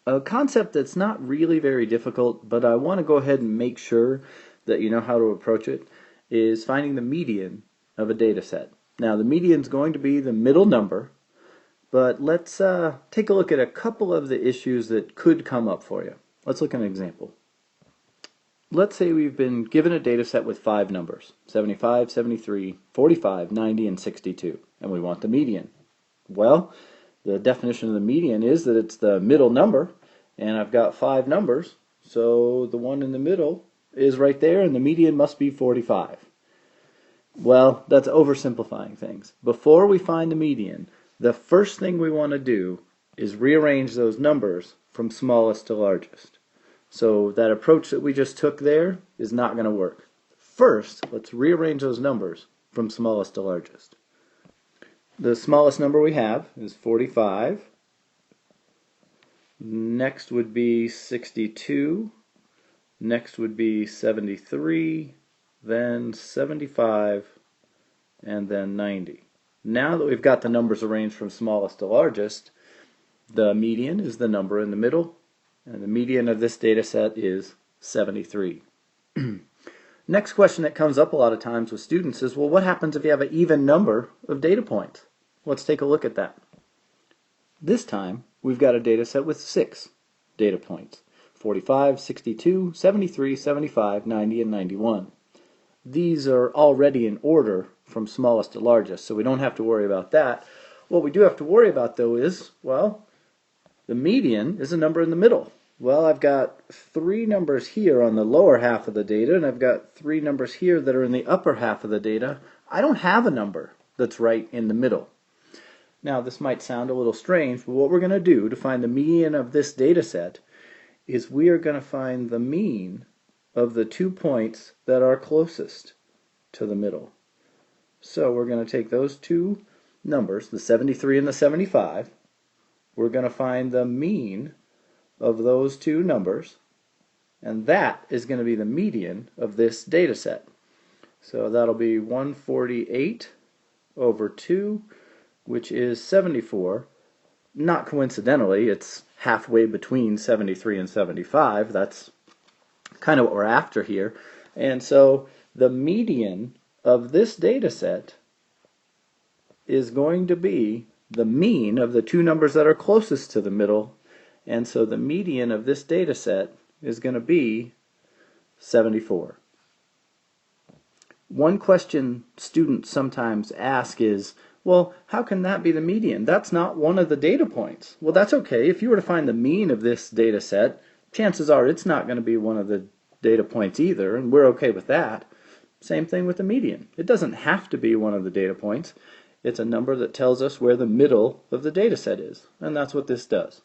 A concept that's not really very difficult, but I want to go ahead and make sure that you know how to approach it, is finding the median of a data set. Now, the median is going to be the middle number, but let's take a look at a couple of the issues that could come up for you. Let's look at an example. Let's say we've been given a data set with 5 numbers, 75, 73, 45, 90, and 62, and we want the median. Well, the definition of the median is that it's the middle number, and I've got 5 numbers, so the one in the middle is right there, and the median must be 45. Well, that's oversimplifying things. Before we find the median, the first thing we want to do is rearrange those numbers from smallest to largest. So that approach that we just took there is not going to work. First, let's rearrange those numbers from smallest to largest. The smallest number we have is 45. Next would be 62. Next would be 73. Then 75. And then 90. Now that we've got the numbers arranged from smallest to largest, the median is the number in the middle, and the median of this data set is 73. Next question that comes up a lot of times with students is, well, what happens if you have an even number of data points? Let's take a look at that. This time, we've got a data set with 6 data points: 45, 62, 73, 75, 90, and 91. These are already in order from smallest to largest, so we don't have to worry about that. What we do have to worry about, though, is, well, the median is a number in the middle. Well, I've got 3 numbers here on the lower half of the data, and I've got 3 numbers here that are in the upper half of the data. I don't have a number that's right in the middle. Now, this might sound a little strange, but what we're going to do to find the median of this data set is we are going to find the mean of the 2 points that are closest to the middle. So we're going to take those 2 numbers, the 73 and the 75. We're going to find the mean of those 2 numbers, and that is going to be the median of this data set. So that'll be 148 over 2, which is 74. Not coincidentally, it's halfway between 73 and 75. That's kind of what we're after here. And so the median of this data set is going to be the mean of the 2 numbers that are closest to the middle, and so the median of this data set is going to be 74. One question students sometimes ask is, well, how can that be the median? That's not one of the data points. Well, that's okay. If you were to find the mean of this data set, chances are it's not going to be one of the data points either, and we're okay with that. Same thing with the median. It doesn't have to be one of the data points. It's a number that tells us where the middle of the data set is, and that's what this does.